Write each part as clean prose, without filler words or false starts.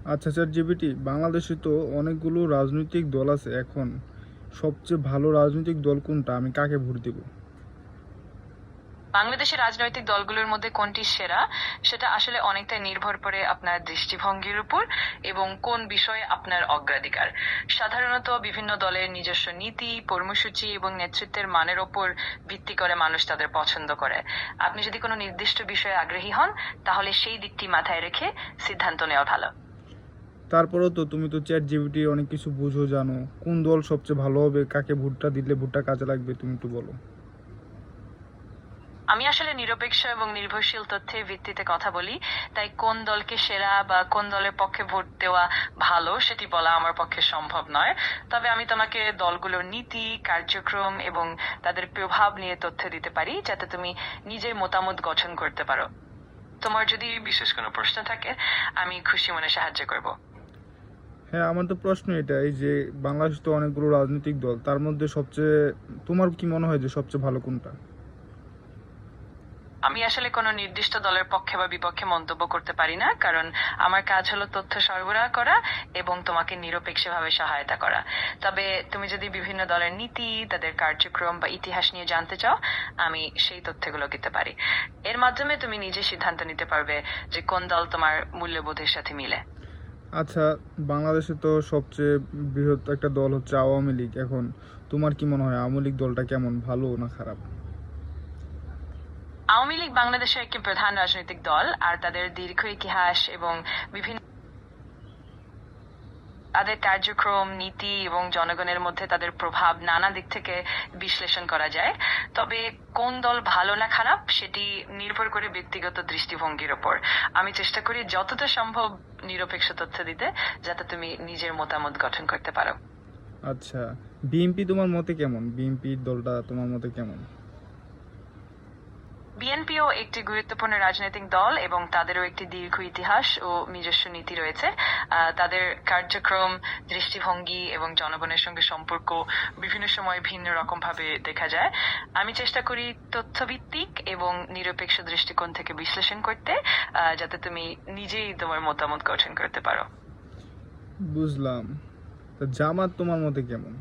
আচ্ছা chat GPT, বাংলাদেশে তো অনেকগুলো রাজনৈতিক দল আছে এখন। সবচেয়ে ভালো রাজনৈতিক দল কোনটা? আমি কাকে ভোট দেব? বাংলাদেশের রাজনৈতিক দলগুলোর মধ্যে কোনটি সেরা সেটা আসলে অনেকটাই নির্ভর করে আপনার দৃষ্টিভঙ্গির উপর এবং কোন বিষয়ে আপনার অগ্রাধিকার। সাধারণত বিভিন্ন দলের নিজস্ব নীতি, কর্মসূচি এবং নেতৃত্বের মানের ওপর ভিত্তি করে মানুষ তাদের পছন্দ করে। আপনি যদি কোনো নির্দিষ্ট বিষয়ে আগ্রহী হন তাহলে সেই দিকটি মাথায় রেখে সিদ্ধান্ত নেওয়া ভালো। তারপরেও তো তুমি তো চ্যাট জিপিটি অনেক কিছু বুঝো, জানো কোন দল সবচেয়ে ভালো হবে, কাকে ভোটটা দিলে ভোটটা কাজে লাগবে, তুমি একটু বলো। আমি আসলে নিরপেক্ষ এবং নির্ভরশীল তথ্যের ভিত্তিতে কথা বলি, তাই কোন দলকে সেরা বা কোন দলের পক্ষে ভোট দেওয়া ভালো সেটি বলা আমার পক্ষে সম্ভব নয়। তবে আমি তোমাকে দলগুলোর নীতি, কার্যক্রম এবং তাদের প্রভাব নিয়ে তথ্য দিতে পারি যাতে তুমি নিজের মতামত গঠন করতে পারো। তোমার যদি বিশেষ কোনো প্রশ্ন থাকে আমি খুশি মনে সাহায্য করব। হ্যাঁ, আমার তো প্রশ্ন এটাই যে বাংলাদেশ তো অনেকগুলো রাজনৈতিক দল, তার মধ্যে সবচেয়ে তোমার কি মনে হয় যে সবচেয়ে ভালো কোনটা? আমি আসলে কোনো নির্দিষ্ট দলের পক্ষে বা বিপক্ষে মন্তব্য করতে পারি না, কারণ আমার কাজ হলো তথ্য সরবরাহ করা এবং তোমাকে নিরপেক্ষভাবে সহায়তা করা। তবে তুমি যদি বিভিন্ন দলের নীতি, তাদের কার্যক্রম বা ইতিহাস নিয়ে জানতে চাও, আমি সেই তথ্যগুলো দিতে পারি। এর মাধ্যমে তুমি নিজে সিদ্ধান্ত নিতে পারবে যে কোন দল তোমার মূল্যবোধের সাথে মিলে। আচ্ছা, বাংলাদেশে তো সবচেয়ে বৃহৎ একটা দল হচ্ছে আওয়ামী লীগ। এখন তোমার কি মনে হয় আওয়ামী লীগ দলটা কেমন, ভালো না খারাপ? আওয়ামী লীগ বাংলাদেশের একটি প্রধান রাজনৈতিক দল, আর তাদের দীর্ঘ ইতিহাস এবং বিভিন্ন তাদের কার্যক্রম, নীতি এবং জনগণের মধ্যে তাদের প্রভাব নানা দিক থেকে বিশ্লেষণ করা যায়। তবে কোন দল ভালো না খারাপ সেটি নির্ভর করে ব্যক্তিগত দৃষ্টিভঙ্গির ওপর। আমি চেষ্টা করি যতটা সম্ভব নিরপেক্ষ তথ্য দিতে, যাতে তুমি নিজের মতামত গঠন করতে পারো। আচ্ছা, বিএনপি তোমার মতে কেমন? বিএনপি দলটা তোমার মতে কেমন? বিএনপিও একটি গুরুত্বপূর্ণ রাজনৈতিক দল এবং তাদেরও একটি দীর্ঘ ইতিহাস ও নিজস্ব নীতি রয়েছে। তাদের কার্যক্রম, দৃষ্টিভঙ্গি এবং জনগণের সঙ্গে সম্পর্ক বিভিন্ন সময় ভিন্ন রকম ভাবে দেখা যায়। আমি চেষ্টা করি তথ্যভিত্তিক এবং নিরপেক্ষ দৃষ্টিকোণ থেকে বিশ্লেষণ করতে, যাতে তুমি নিজেই তোমার মতামত গঠন করতে পারো। বুঝলাম। তা জামাত তোমার মতে কেমন?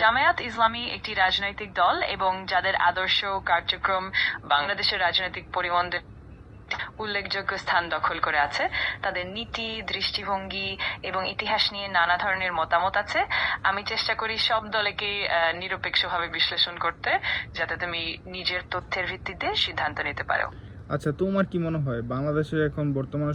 জামায়াত ইসলামী একটি রাজনৈতিক দল এবং যাদের আদর্শ ও কার্যক্রম বাংলাদেশের রাজনৈতিক পরিমণ্ডলে উল্লেখযোগ্য স্থান দখল করে আছে। তাদের নীতি, দৃষ্টিভঙ্গি এবং ইতিহাস নিয়ে নানা ধরনের মতামত আছে। আমি চেষ্টা করি সব দলকে নিরপেক্ষভাবে বিশ্লেষণ করতে, যাতে তুমি নিজের তথ্যের ভিত্তিতে সিদ্ধান্ত নিতে পারো। আচ্ছা, তোমার কি মনে হয় বাংলাদেশে এখন বর্তমানে